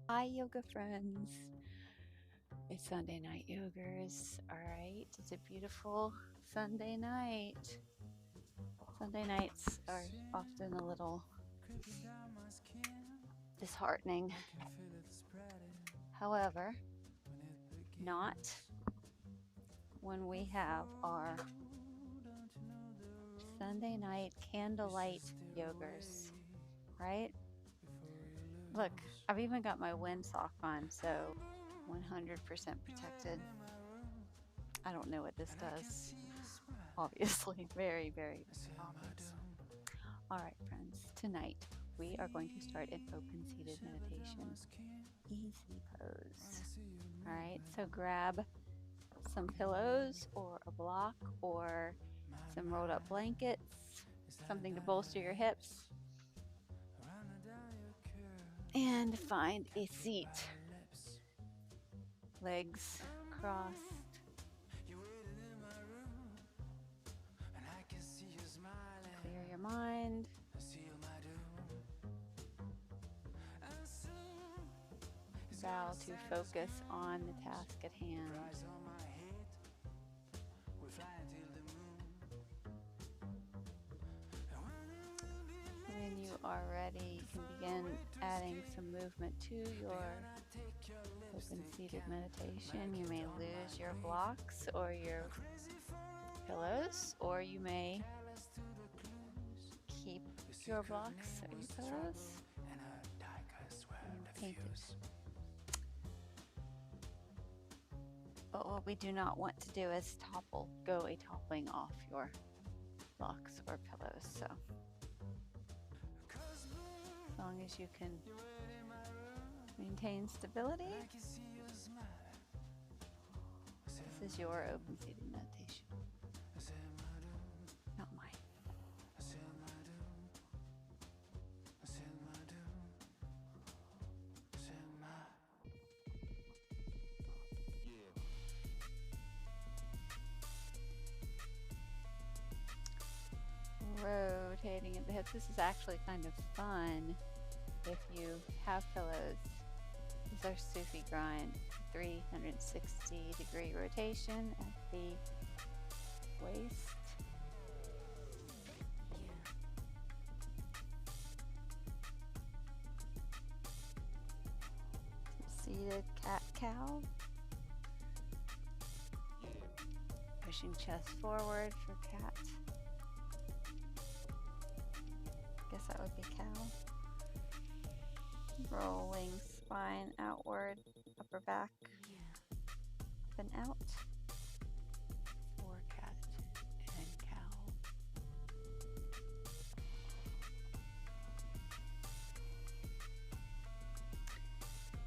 Hi, yoga friends. It's Sunday night yogers. All right, it's a beautiful Sunday night. Sunday nights are often a little disheartening. However, not when we have our Sunday night candlelight yogers, right? Look, I've even got my windsock on, so 100% protected. I don't know what this does. Obviously, very, very obvious. All right, friends, tonight we are going to start an open seated meditation. Easy pose. All right, so grab some pillows or a block or some rolled up blankets, something to bolster your hips, and find a seat. Legs crossed. Clear your mind. Vow to focus on the task at hand. When you are ready, you can begin adding some movement to your open seated meditation. You may lose your blocks or your pillows, or you may keep your blocks or your pillows and paint it. But what we do not want to do is go toppling off your blocks or pillows. So as long as you can maintain stability, this is your open seated meditation, not mine. Rotating at the hips. This is actually kind of fun if you have pillows. These are Sufi grind, 360-degree rotation at the waist. Seated cat-cow. Pushing chest forward for cat. Guess that would be cow. Rolling spine outward, upper back, up and out. For cat and cow.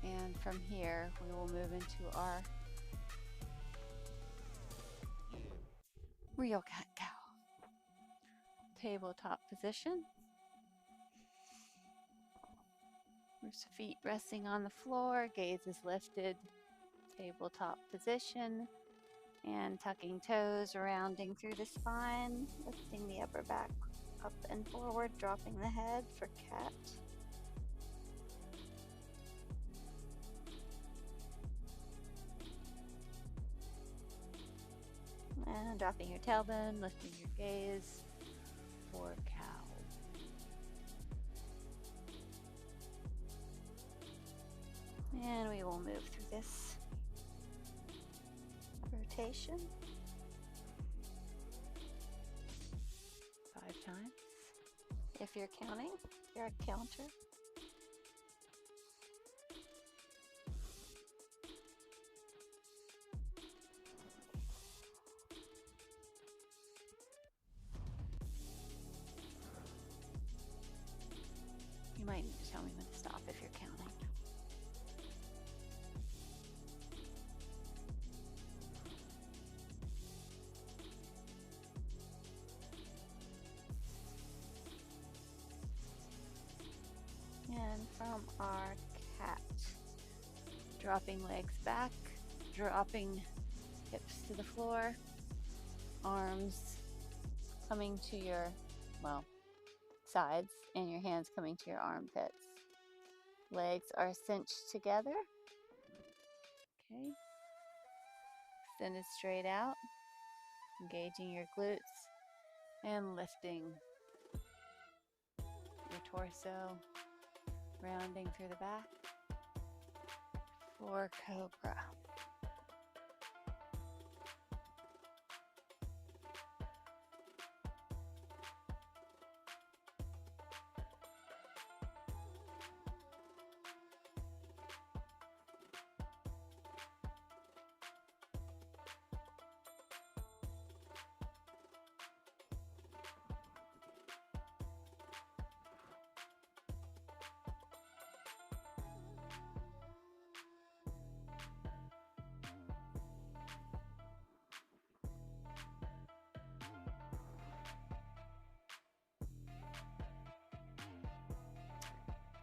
And from here, we will move into our real cat-cow. Tabletop position. Feet resting on the floor, gaze is lifted, tabletop position, and tucking toes, rounding through the spine, lifting the upper back up and forward, dropping the head for cat. And dropping your tailbone, lifting your gaze for cow. And we will move through this rotation 5 times. If you're counting, you're a counter. You might need to tell me when to stop if you're counting. And from our cat, dropping legs back, dropping hips to the floor, arms coming to your, sides, and your hands coming to your armpits. Legs are cinched together. Okay. Extend it straight out, engaging your glutes and lifting your torso, rounding through the back for Cobra.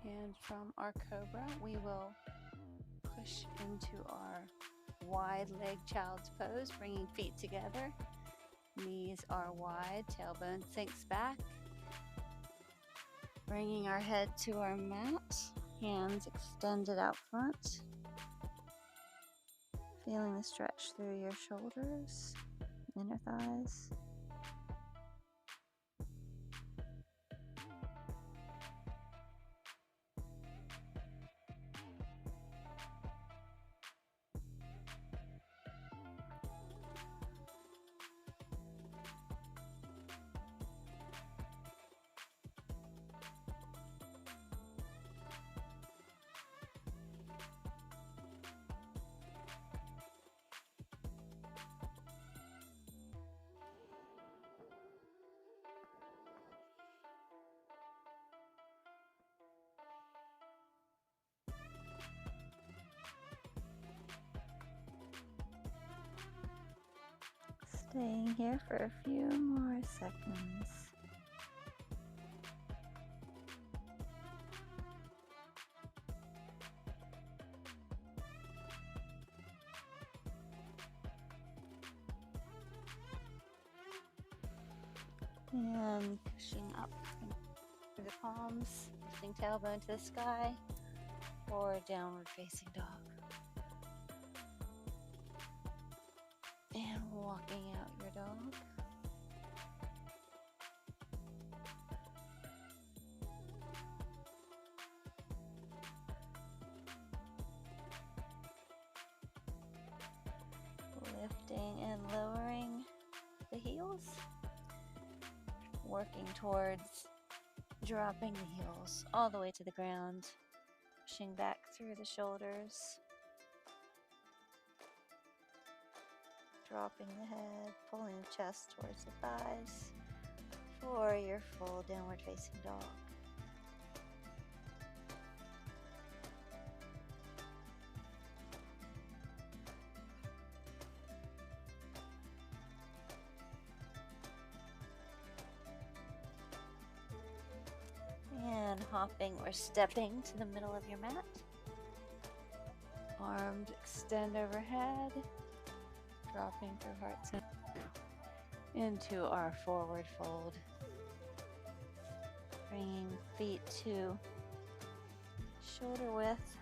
And from our Cobra, we will push into our wide leg child's pose, bringing feet together. Knees are wide, tailbone sinks back. Bringing our head to our mat, hands extended out front. Feeling the stretch through your shoulders, inner thighs. Staying here for a few more seconds. And pushing up through the palms, lifting tailbone to the sky for downward facing dog. And walking out your dog. Lifting and lowering the heels. Working towards dropping the heels all the way to the ground. Pushing back through the shoulders. Dropping the head, pulling the chest towards the thighs for your full downward facing dog. And hopping or stepping to the middle of your mat. Arms extend overhead. Dropping through heart center into our forward fold. Bringing feet to shoulder width,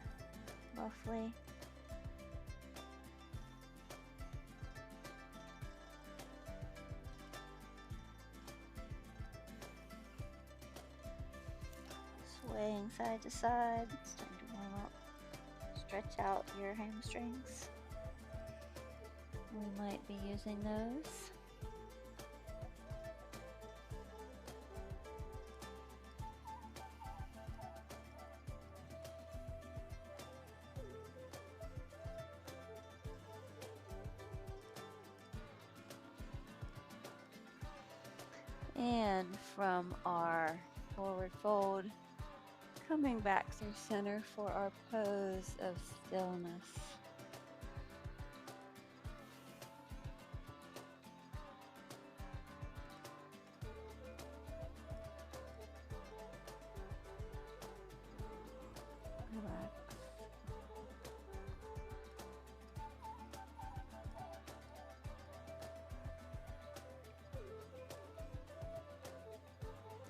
roughly. Swaying side to side. It's time to warm up. Stretch out your hamstrings. We might be using those. And from our forward fold, coming back through center for our pose of stillness. Relax.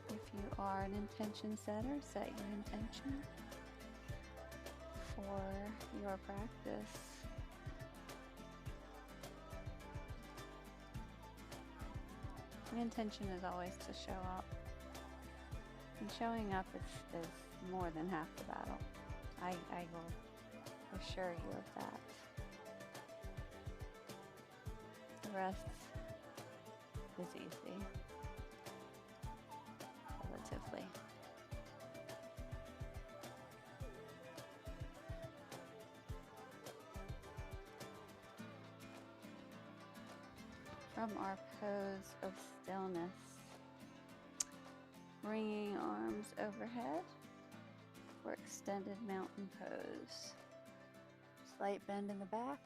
If you are an intention setter, set your intention. your practice. My intention is always to show up. And showing up is more than half the battle. I will assure you of that. The rest is easy, relatively. From our pose of stillness, bringing arms overhead for extended mountain pose. Slight bend in the back.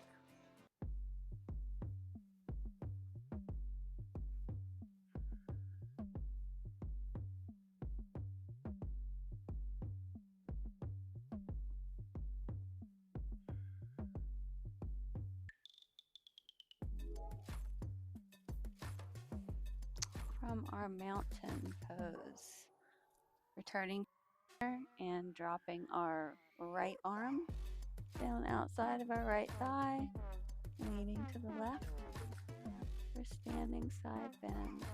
From our mountain pose, returning and dropping our right arm down outside of our right thigh, leaning to the left for standing side bend.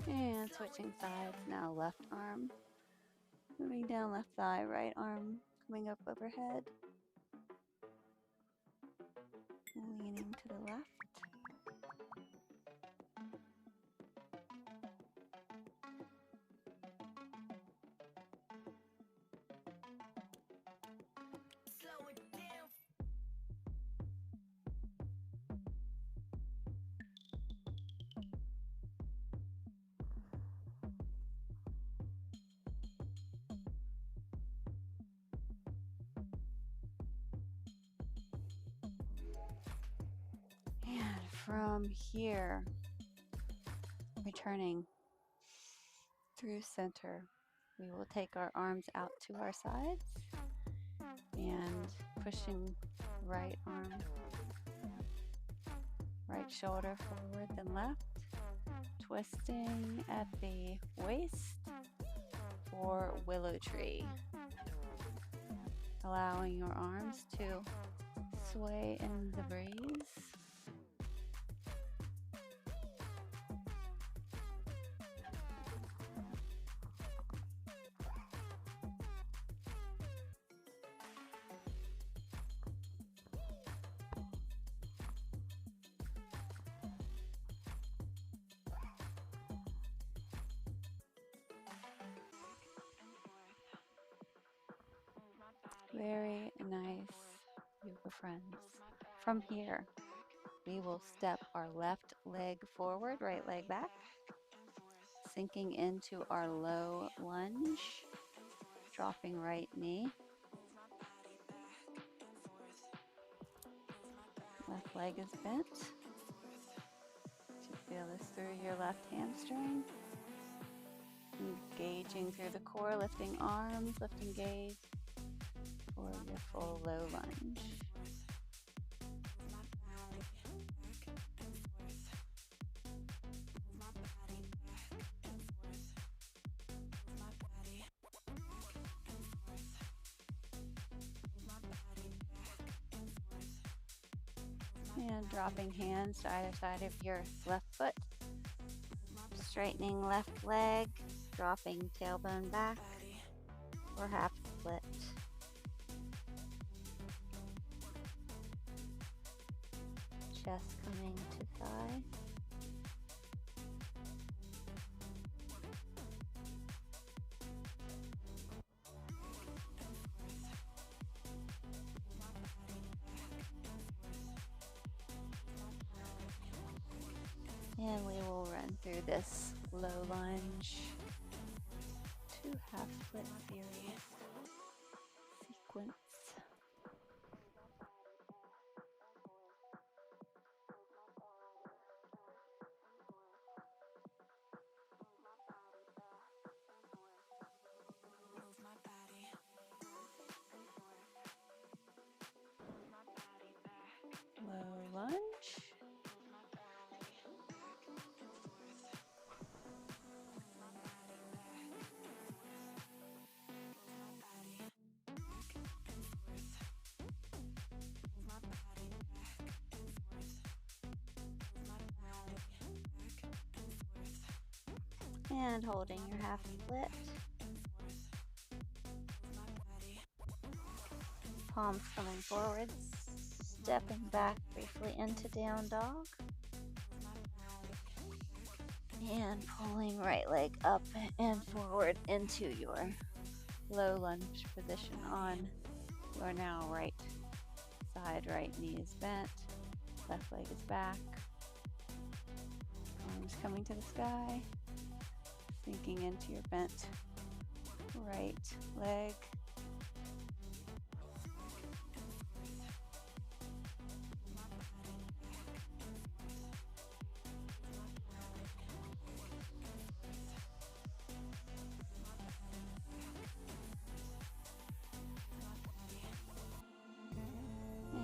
And switching sides, now left arm, moving down left thigh, right arm coming up overhead, leaning to the left. And from here, returning through center, we will take our arms out to our sides and pushing right arm, right shoulder forward then left, twisting at the waist for willow tree, allowing your arms to sway in the breeze. Very nice, yoga friends. From here, we will step our left leg forward, right leg back, sinking into our low lunge, dropping right knee. Left leg is bent. You feel this through your left hamstring. Engaging through the core, lifting arms, lifting gaze for your full low lunge. And dropping hands to either side of your left foot. Straightening left leg, dropping tailbone back or half split. Chest coming to thigh. And we will run through this low lunge to half split series sequence. And holding your half split. Palms coming forward, stepping back briefly into down dog. And pulling right leg up and forward into your low lunge position on your now right side. Right knee is bent, left leg is back. Arms coming to the sky, sinking into your bent right leg.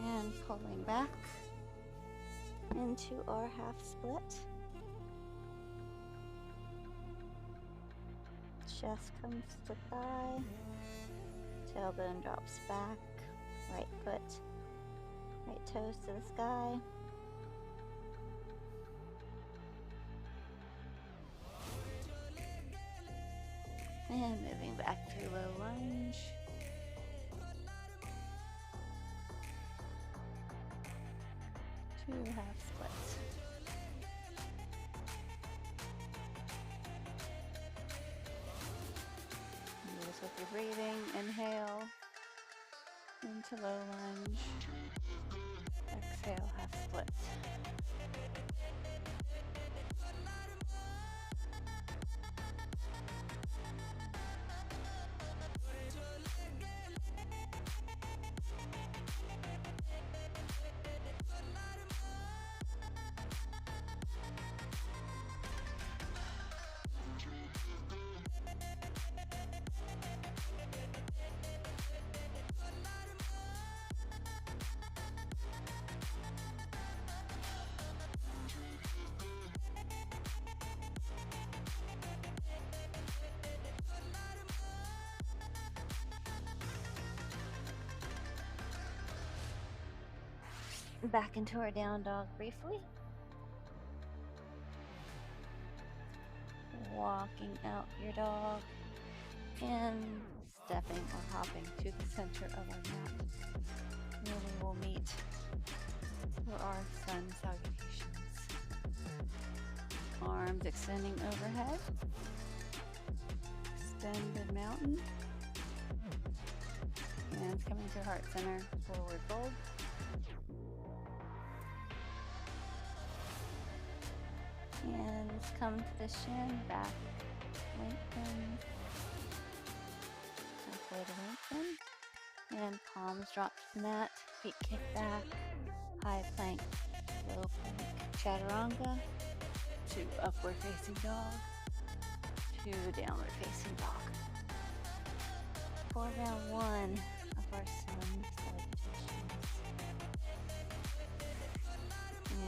And pulling back into our half split. Chest comes to thigh, tailbone drops back, right foot, right toes to the sky. And moving back to low lunge. Two half splits. Do this with your breathing. Inhale into low lunge. Exhale, half splits. Back into our down dog briefly. Walking out your dog and stepping or hopping to the center of our mat, where we will meet for our sun salutations. Arms extending overhead. Extended mountain. Hands coming to heart center, forward fold. Hands come to the shin, back, lengthen, halfway to lengthen, and palms drop to the mat, feet kick back, high plank, low plank, chaturanga, to upward facing dog, to downward facing dog. For round one of our sun salutations.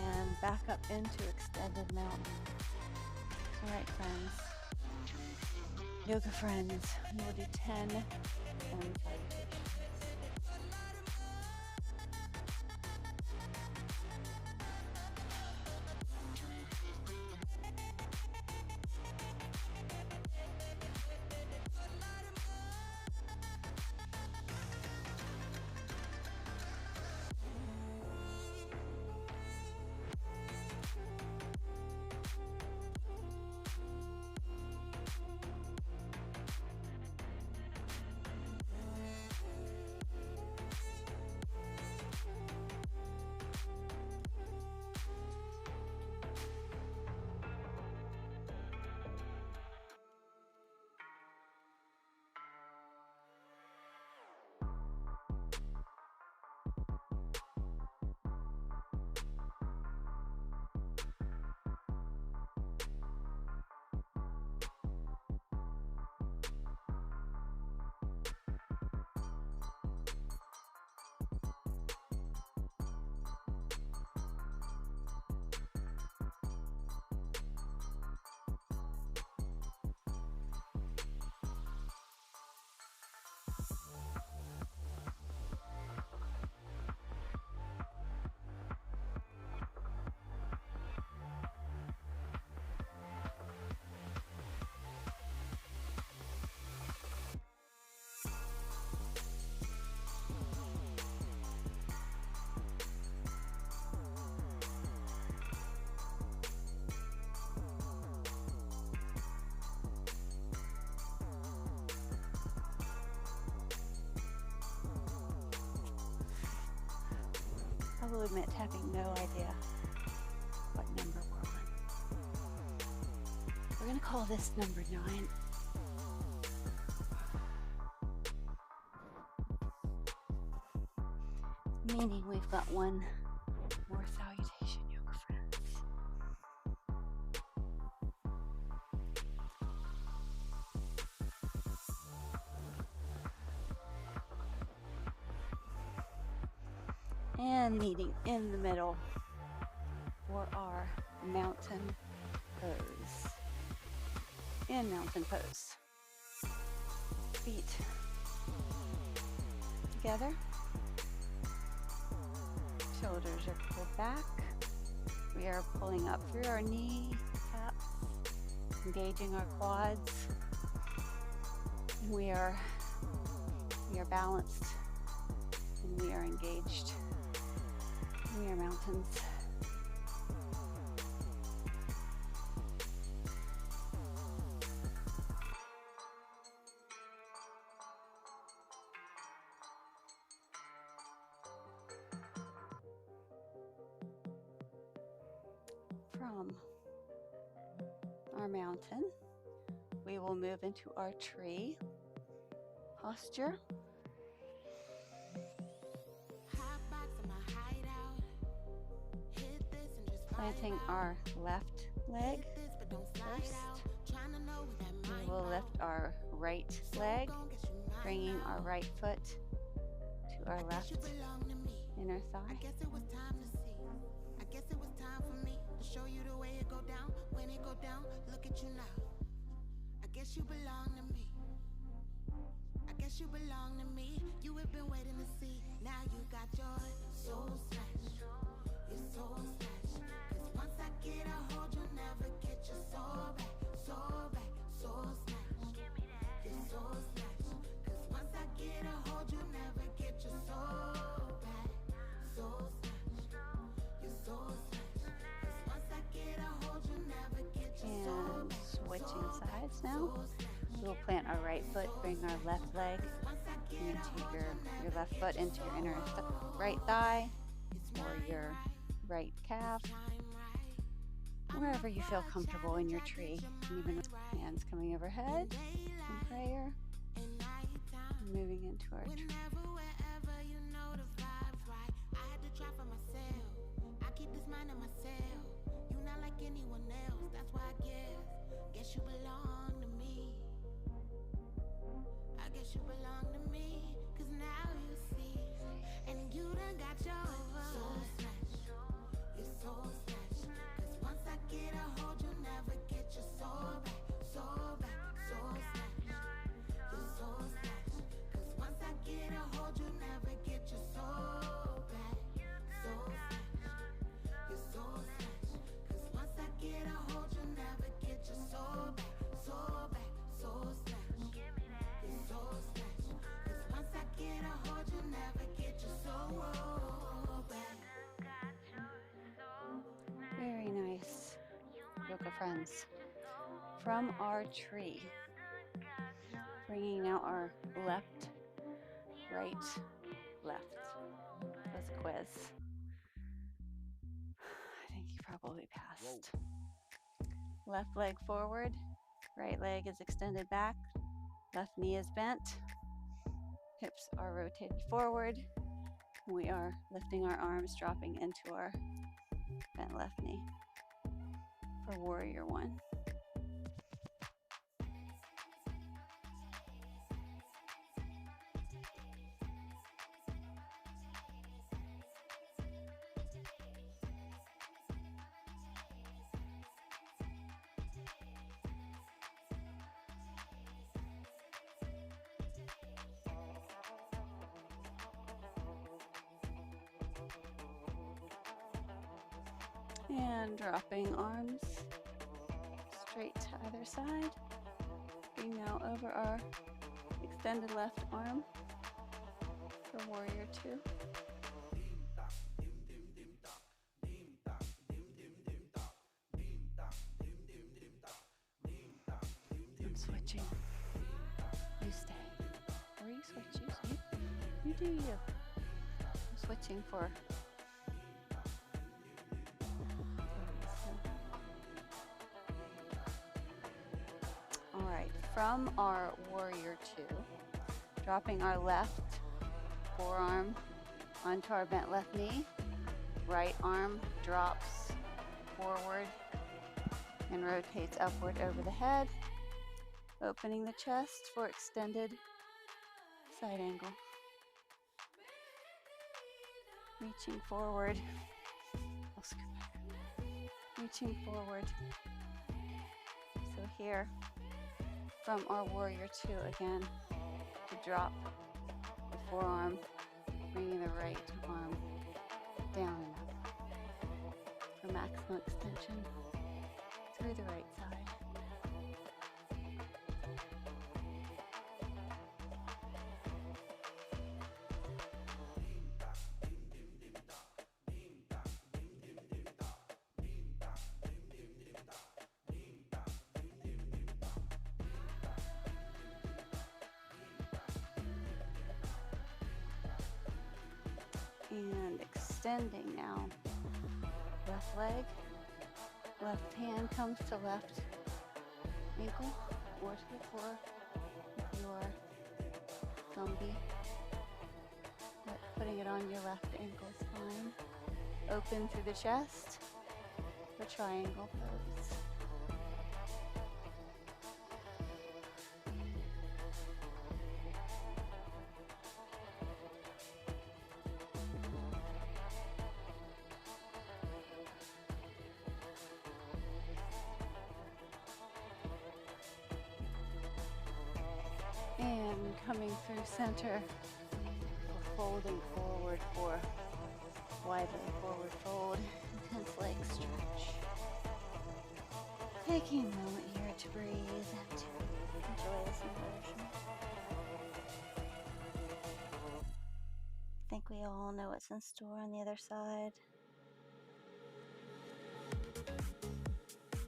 And back up into extended mountain. All right, friends. Yoga friends, we will do 10 sun salutations. will admit to having no idea what number we're on. We're going to call this number 9. Meaning we've got one more salutation, yoga friends. And meeting in the middle for our mountain pose. In mountain pose. Feet together. Shoulders are pulled back. We are pulling up through our knee taps, engaging our quads. And we are balanced and we are engaged. We are mountains. From our mountain, we will move into our tree posture. Planting our left leg first. We will lift our right leg, bringing our right foot to our left inner thigh. I guess it was time for me to show you the way it go down. When it go down, look at you now. I guess you belong to me. I guess you belong to me. You have been waiting to see. Now you got your soul snatched. Your soul snatched. Cause once I get a hold, you'll never get your soul back. Soul back, soul snatched. Your soul snatched. Cause once I get a hold, you'll never get your soul back. Soul snatched. Your soul snatched. Cause once I get a hold, you'll never get your soul back. Switching sides now. We'll plant our right foot, bring our left leg into your left foot into your inner right thigh or your right calf, wherever you feel comfortable in your tree. Even with hands coming overhead in prayer, moving into our tree. You belong to me. I guess you belong to me. Cause now you see. And you done got your soul snatched. Your soul snatched. Cause once I get a hold, you'll never get your soul back. Soul back, soul snatched. Your soul snatched. Cause once I get a hold, you'll never get your soul back. Soul snatched. Your soul snatched. Cause once I get a hold, you'll never get your soul back. Soul back, soul snatched. Your soul snatched. Cause once I get a hold, you'll never get your soul back. Very nice, yoga friends. From our tree, bringing now our left, right, left. That's a quiz. I think you probably passed. Left leg forward, right leg is extended back, left knee is bent, hips are rotated forward. We are lifting our arms, dropping into our bent left knee for warrior one. And dropping arms straight to either side. Bring now over our extended left arm for warrior two. I'm switching. You stay. Or you switch. You do you. I'm switching for from our warrior two, dropping our left forearm onto our bent left knee. Right arm drops forward and rotates upward over the head, opening the chest for extended side angle. Reaching forward. I'll scoot back. Reaching forward. So here, from our warrior two again, to drop the forearm, bringing the right arm down and up for maximum extension through the right side. And extending now. Left leg, left hand comes to left ankle or to the floor if you are zombie. But putting it on your left ankle is fine. Open through the chest for triangle pose. And coming through center, folding forward for wide leg forward fold, intense leg stretch. Taking a moment here to breathe and to enjoy this inversion. I think we all know what's in store on the other side.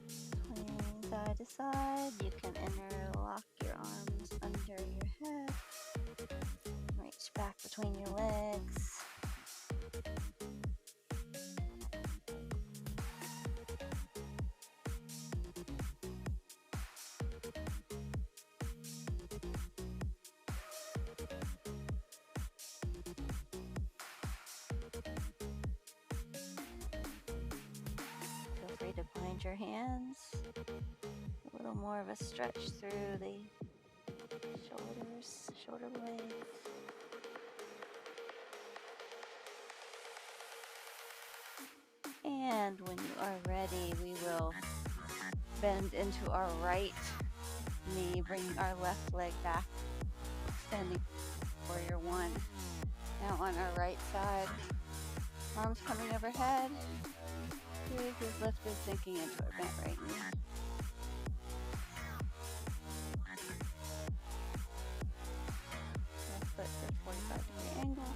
Swing side to side, you can interlock your arms under your head. Reach back between your legs. Feel free to bind your hands. A little more of a stretch through the shoulders, shoulder blades. And when you are ready, we will bend into our right knee, bringing our left leg back, extending warrior one. Now on our right side, arms coming overhead, gaze is lifted, sinking into our bent right knee. Left foot to 45-degree angle.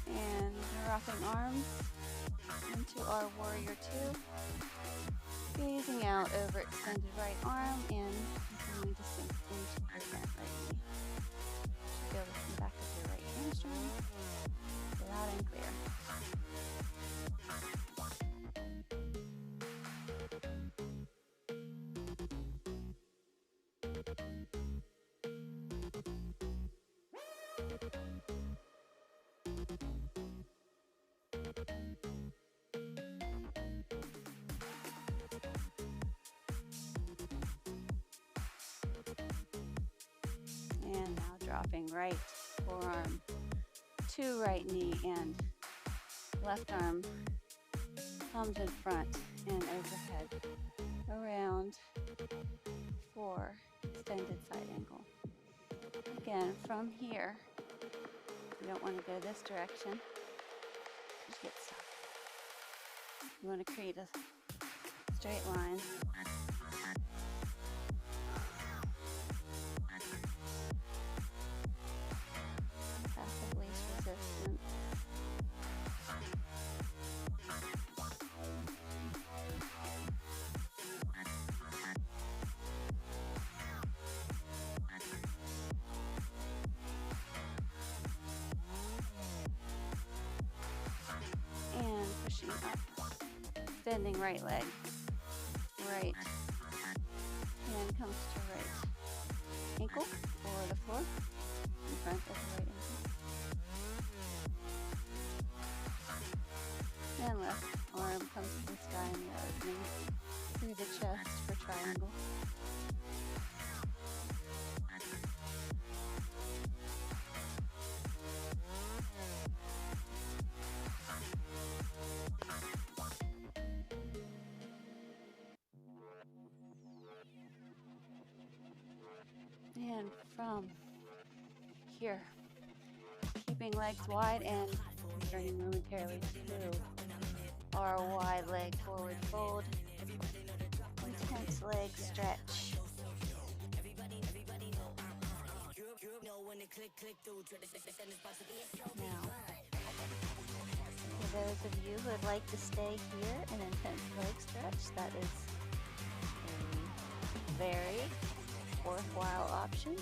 And dropping arms into our warrior two. Gazing out over extended right arm and continuing to sink into your bent right knee. Feel this in the back of your right hamstring. Loud and clear. And now dropping right forearm to right knee and left arm comes in front and overhead around for extended side angle. Again, from here, you don't want to go this direction. Just get stuck. You want to create a straight line. Passive least resistance. Extending right leg. Right hand comes to right ankle or the floor in front of the right ankle. And left arm comes to the sky in the opening through the chest for triangle. And from here, keeping legs wide and returning momentarily to our wide leg forward fold. Intense leg stretch. Now, for those of you who would like to stay here in intense leg stretch, that is a very worthwhile option.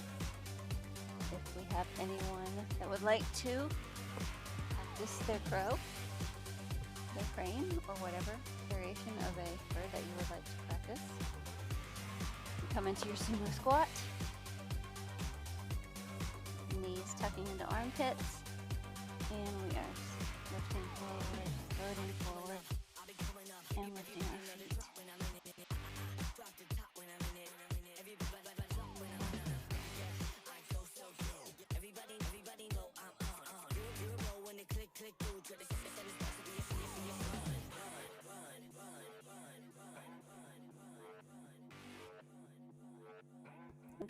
If we have anyone that would like to practice their crow, their crane, or whatever variation of a bird that you would like to practice, you come into your sumo squat, knees tucking into armpits, and we are lifting forward, floating forward, and lifting our feet.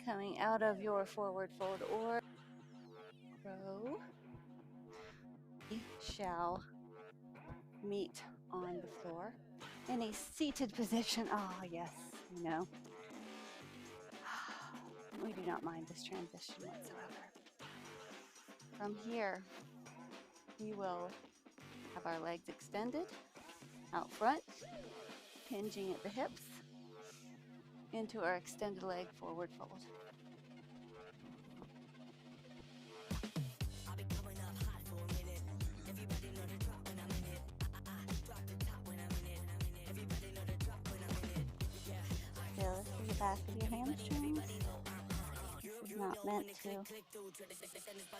Coming out of your forward fold or row, we shall meet on the floor in a seated position. Ah, yes, you know. We do not mind this transition whatsoever. From here, we will have our legs extended out front, hinging at the hips, into our extended leg forward fold. Feel through the back of your hamstrings. This is not meant to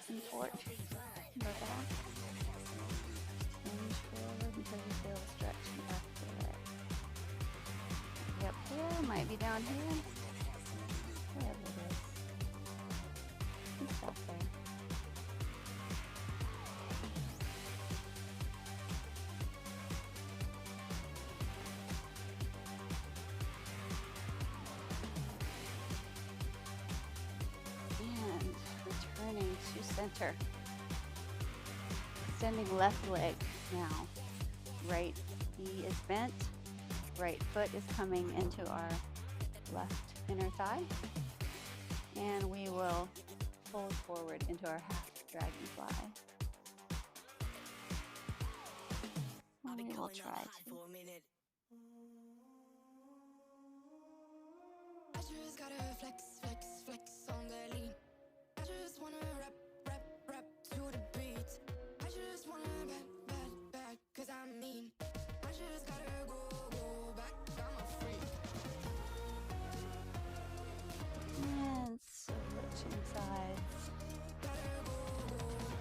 import your back. Hinge forward until you feel the stretch in the back of your leg. Up here, might be down here. Wherever it is. You stop there. And returning to center. Extending left leg now. Right knee is bent. Right foot is coming into our left inner thigh. And we will fold forward into our half dragonfly. And we will try to. I just gotta flex, flex, flex on the lean. I just wanna rap, rap, rap to the beat. I just wanna back, cause I'm mean. I just gotta go back, I'm a freak. And switching sides.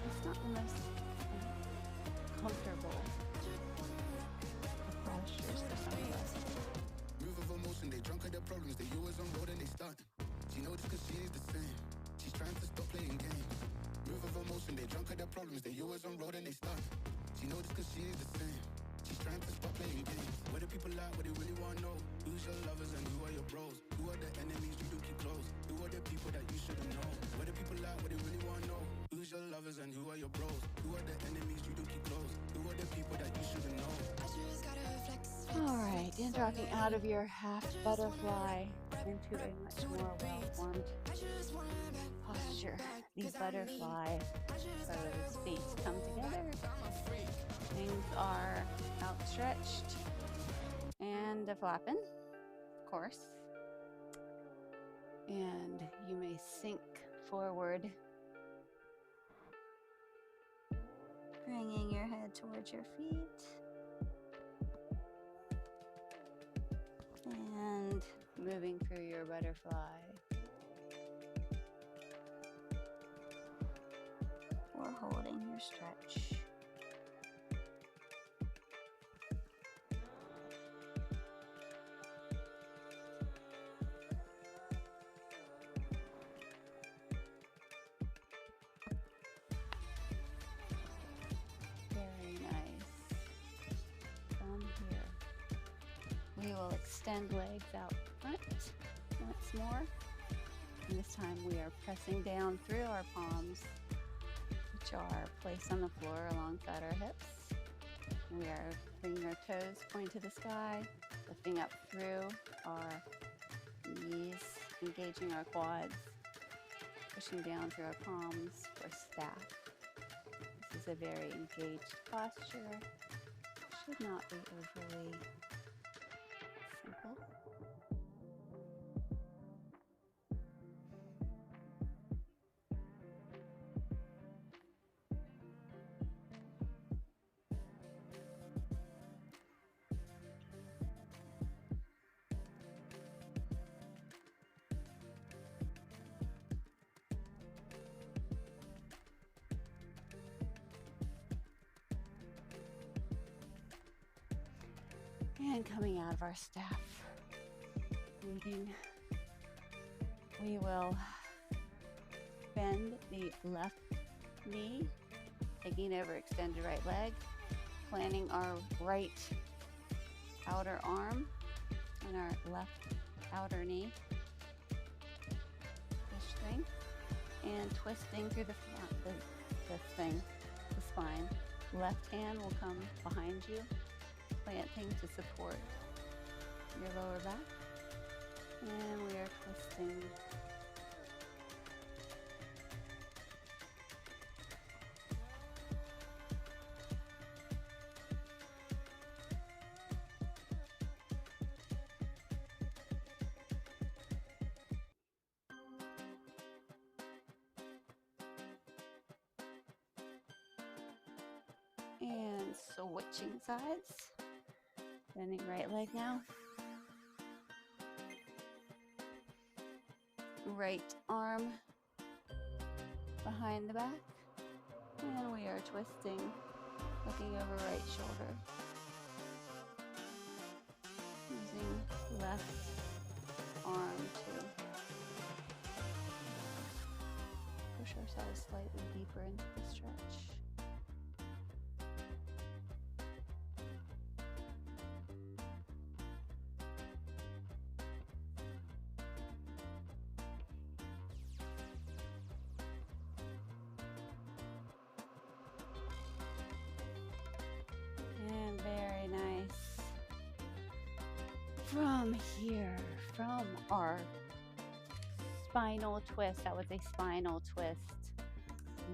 It's not the most comfortable postures for some of us. Move of emotion, they drunk at their problems. They always on road and they stuck. She knows cause she is the same. She's trying to stop playing games. Move of emotion, they drunk at their problems. They always on road and they stuck. She knows cause she is the same. She's trying to stop playing games. Where the people at, what they really want to know. Who's your lovers and who are your bros? Who are the enemies you don't keep close? Who are the people that you shouldn't know? Where the people at, what they really want to know. Who's your lovers and who are your bros? Who are the enemies you don't keep close? Who are the people that you shouldn't know? I just gotta flex. All right, and dropping out of your half butterfly into a much more well-formed posture. The butterfly pose, feet come together, wings are outstretched and flapping, of course. And you may sink forward, bringing your head towards your feet. moving through your butterfly or holding your stretch. Very nice. From here, we will extend legs out front once more. And this time we are pressing down through our palms, which are placed on the floor alongside our hips. We are bringing our toes pointing to the sky, lifting up through our knees, engaging our quads, pushing down through our palms for staff. This is a very engaged posture. Should not be overly simple. And coming out of our staff breathing, we will bend the left knee, taking over extended right leg, planting our right outer arm on our left outer knee, this thing, and twisting through the front, the spine. Left hand will come behind you, planting to support your lower back, and we are twisting. And switching sides. Bending right leg now. Right arm behind the back. And we are twisting, looking over right shoulder. Using left arm to push ourselves slightly deeper into the stretch. And very nice. From here, from our spinal twist, that was a spinal twist,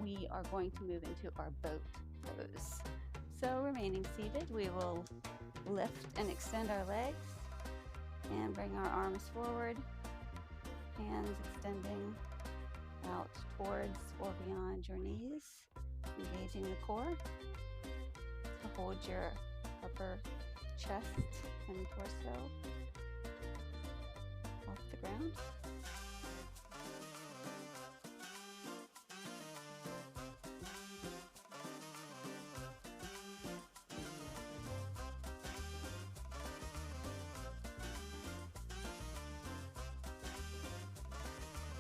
we are going to move into our boat pose. So remaining seated, we will lift and extend our legs and bring our arms forward, hands extending out towards or beyond your knees, engaging the core. Hold your upper chest and torso off the ground.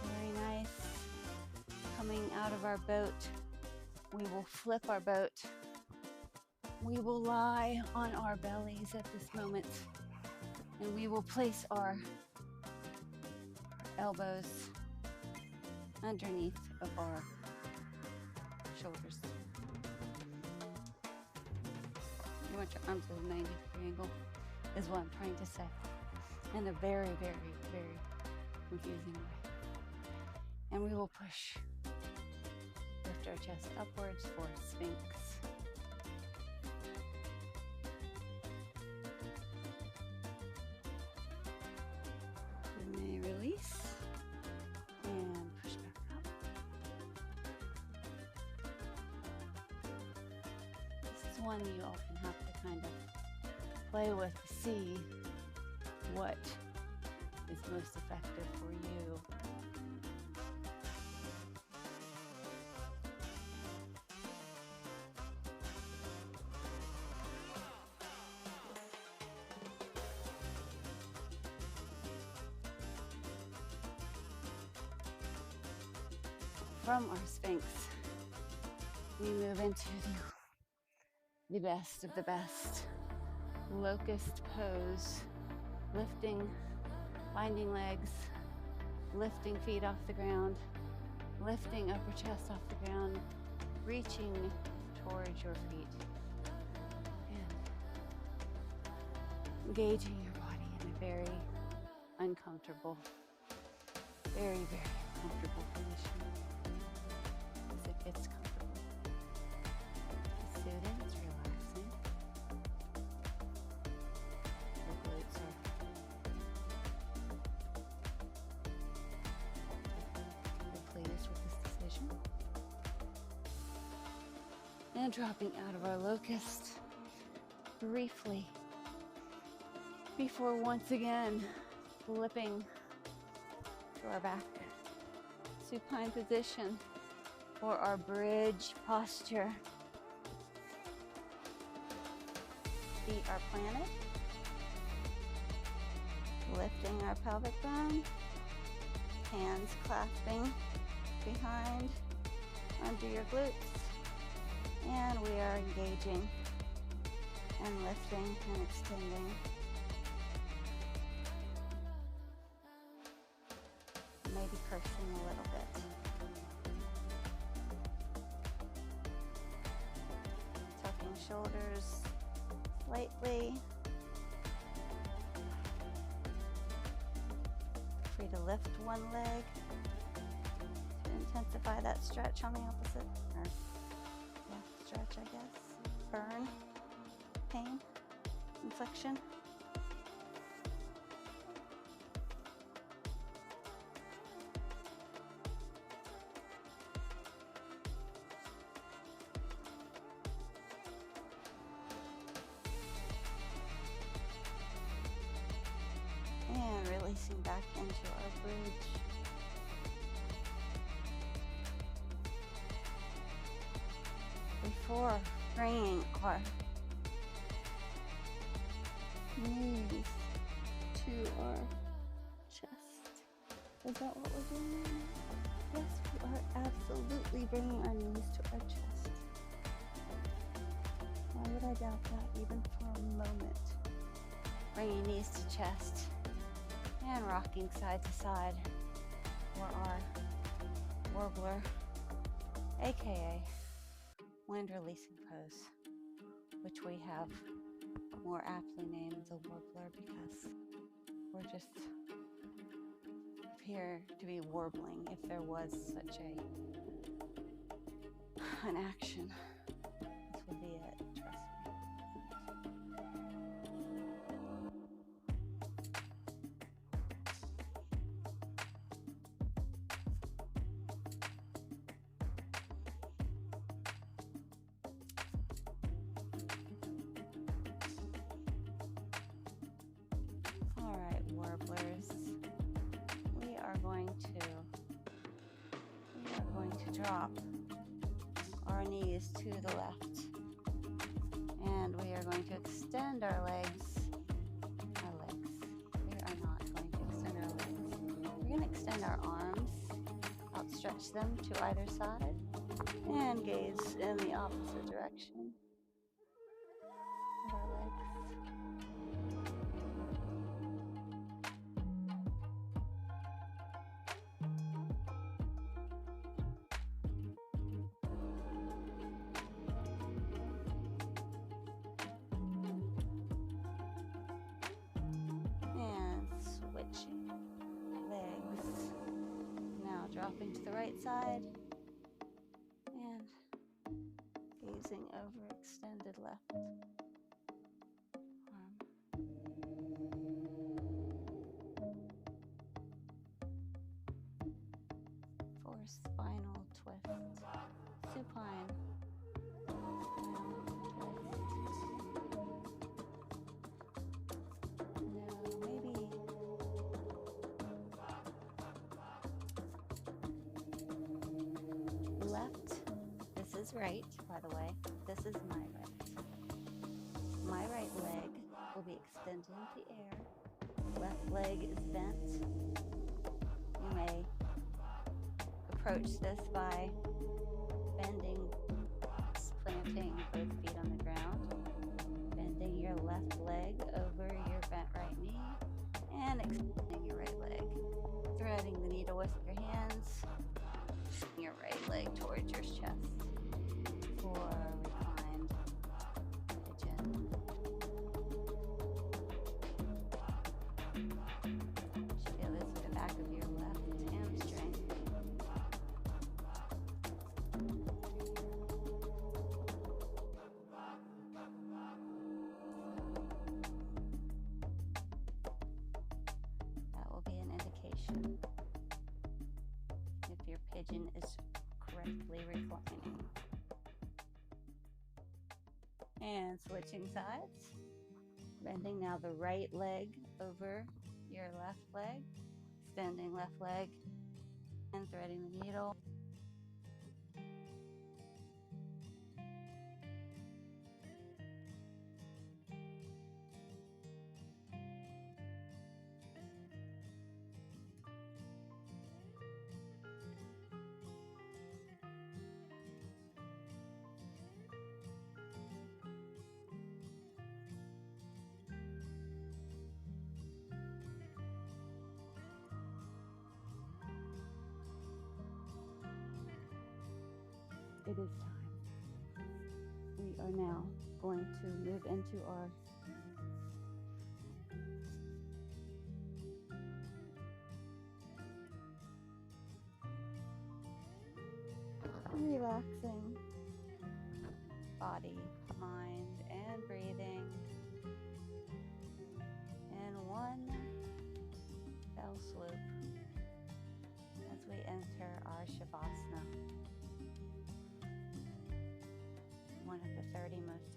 Very nice. Coming out of our boat, we will flip our boat. We will lie on our bellies at this moment, and we will place our elbows underneath of our shoulders. You want your arms at a 90-degree angle, is what I'm trying to say, in a very, very, very confusing way. And we will push, lift our chest upwards for Sphinx. Release and push back up. This is one you often have to kind of play with to see what is most effective for you. From our Sphinx, we move into the best of the best. Locust pose, lifting, binding legs, lifting feet off the ground, lifting upper chest off the ground, reaching towards your feet, and engaging your body in a very uncomfortable, very, very uncomfortable position. As it gets comfortable. It's soothing, it's relaxing. Your glutes are pleased with this decision. And dropping out of our locust briefly before once again flipping to our back supine position for our bridge posture. Feet are planted, lifting our pelvic bone, hands clasping behind under your glutes, and we are engaging and lifting and extending. Maybe cursing a little bit. Tucking shoulders slightly. Free to lift one leg to intensify that stretch on the opposite, or stretch, I guess. Burn, pain, infliction. And releasing back into our bridge. Before bringing our knees to our chest. Is that what we're doing right now? Yes, we are absolutely bringing our knees to our chest. Why would I doubt that even for a moment? Bringing knees to chest. And rocking side to side for our warbler, aka wind releasing pose, which we have more aptly named the warbler because we're just appear to be warbling if there was such an action. This would be it, trust me. We are going to drop our knees to the left, and we are going to extend our legs. We are not going to extend our legs. We're going to extend our arms, outstretch them to either side, and gaze in the opposite direction of our legs. Dropping to the right side and gazing over extended left arm. For spinal twist, supine spinal twist. No, maybe left. This is right, by the way. This is my right. My right leg will be extended in the air. Left leg is bent. You may approach this by bending, planting both feet on the ground, bending your left leg over your bent right knee, and extending your right leg. Threading the needle with your hands, your right leg towards your chest for reclined pigeon. Feel this at the back of your left hamstring. That will be an indication if your pigeon is correctly reclining. And switching sides. Bending now the right leg over your left leg. Extending left leg and threading the needle. It is time. We are now going to move into our relaxing body, mind, and breathing in one fell swoop as we enter our Shavasana, one of the 30 most